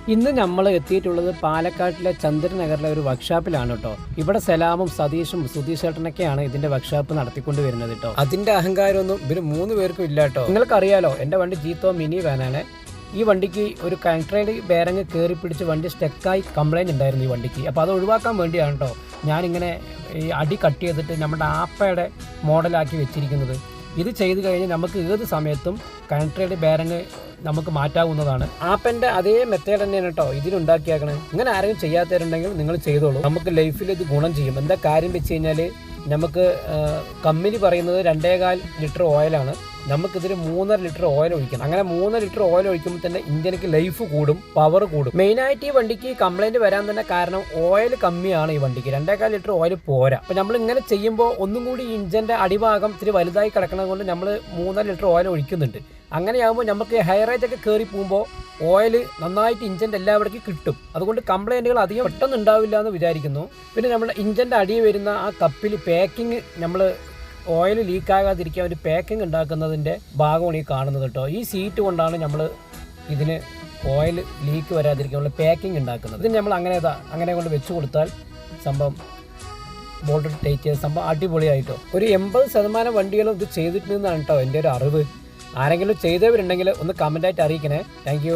ഇന്ന് നമ്മൾ എത്തിയിട്ടുള്ളത് പാലക്കാട്ടിലെ ചന്ദ്രനഗറിലെ ഒരു വർക്ക്ഷോപ്പിലാണ് കേട്ടോ. ഇവിടെ സലാമും സതീഷും സുധീഷ് ചേട്ടനൊക്കെയാണ് ഇതിന്റെ വർക്ക്ഷോപ്പ് നടത്തിക്കൊണ്ട് വരുന്നത് കേട്ടോ. അതിന്റെ അഹങ്കാരമൊന്നും ഇവര് 3 പേർക്കും ഇല്ല കേട്ടോ. നിങ്ങൾക്കറിയാലോ, എൻ്റെ വണ്ടി ജീത്തോ മിനി വാനാണ്. ഈ വണ്ടിക്ക് ഒരു കൺട്രൈഡ് ബേരങ്ങ് കയറി പിടിച്ച് വണ്ടി സ്റ്റക്കായി കംപ്ലൈൻറ്റ് ഉണ്ടായിരുന്നു ഈ വണ്ടിക്ക്. അപ്പോൾ അത് ഒഴിവാക്കാൻ വേണ്ടിയാണ് കേട്ടോ ഞാനിങ്ങനെ ഈ അടി കട്ട് ചെയ്തിട്ട് നമ്മുടെ ആപ്പയുടെ മോഡലാക്കി വെച്ചിരിക്കുന്നത്. ഇത് ചെയ്ത് കഴിഞ്ഞ് നമുക്ക് ഏത് സമയത്തും കൺട്രൈഡ് ബേരങ്ങ് നമുക്ക് മാറ്റാവുന്നതാണ്. ആപ്പൻ്റെ അതേ മെത്തേഡ് തന്നെയാണ് കേട്ടോ ഇതിലുണ്ടാക്കിയാക്കണേ. ഇങ്ങനെ ആരെങ്കിലും ചെയ്യാത്തവരുണ്ടെങ്കിൽ നിങ്ങൾ ചെയ്തോളൂ. നമുക്ക് ലൈഫിൽ ഇത് ഗുണം ചെയ്യും. എന്താ കാര്യം വെച്ച് കഴിഞ്ഞാൽ, നമുക്ക് കമ്പനി പറയുന്നത് 2.25 ലിറ്റർ ഓയിലാണ്. നമുക്കിതിൽ 3.5 ലിറ്റർ ഓയിൽ ഒഴിക്കണം. അങ്ങനെ 3 ലിറ്റർ ഓയിൽ ഒഴിക്കുമ്പോൾ തന്നെ ഇഞ്ചിനക്ക് ലൈഫ് കൂടും, പവർ കൂടും. മെയിനായിട്ട് ഈ വണ്ടിക്ക് കംപ്ലൈൻറ്റ് വരാൻ തന്നെ കാരണം ഓയിൽ കമ്മിയാണ് ഈ വണ്ടിക്ക്. 2.25 ലിറ്റർ ഓയിൽ പോരാ. അപ്പോൾ നമ്മൾ ഇങ്ങനെ ചെയ്യുമ്പോൾ ഒന്നും കൂടി ഇഞ്ചിൻ്റെ അടിഭാഗം ഇത്തിരി വലുതായി കിടക്കുന്നത് കൊണ്ട് നമ്മൾ 3.5 ലിറ്റർ ഓയിൽ ഒഴിക്കുന്നുണ്ട്. അങ്ങനെയാകുമ്പോൾ നമുക്ക് ഹൈറേജ് ഒക്കെ കയറി പോകുമ്പോൾ ഓയിൽ നന്നായിട്ട് ഇഞ്ചിൻ്റെ എല്ലാവിടേക്കും കിട്ടും. അതുകൊണ്ട് കംപ്ലൈൻറ്റുകൾ അധികം പെട്ടെന്ന് ഉണ്ടാവില്ല എന്ന് വിചാരിക്കുന്നു. പിന്നെ നമ്മുടെ ഇഞ്ചിൻ്റെ അടിയിൽ വരുന്ന ആ കപ്പിൽ പാക്കിങ്, നമ്മൾ ഓയിൽ ലീക്കാകാതിരിക്കാൻ ഒരു പാക്കിംഗ് ഉണ്ടാക്കുന്നതിൻ്റെ ഭാഗമാണ് ഈ കാണുന്നത് കേട്ടോ. ഈ സീറ്റ് കൊണ്ടാണ് നമ്മൾ ഇതിന് ഓയിൽ ലീക്ക് വരാതിരിക്കാനുള്ള പാക്കിംഗ് ഉണ്ടാക്കുന്നത്. ഇത് നമ്മൾ അങ്ങനെ കൊണ്ട് വെച്ച് കൊടുത്താൽ സംഭവം ബോൾട്ട് ടൈറ്റ് ചെയ്ത സംഭവം അടിപൊളിയായിട്ടോ. ഒരു 80% വണ്ടികളും ഇത് ചെയ്തിട്ടുണ്ടെന്നാണ് കേട്ടോ എൻ്റെ ഒരു അറിവ്. ആരെങ്കിലും ചെയ്തവരുണ്ടെങ്കിൽ ഒന്ന് കമൻ്റായിട്ട് അറിയിക്കണേ. താങ്ക്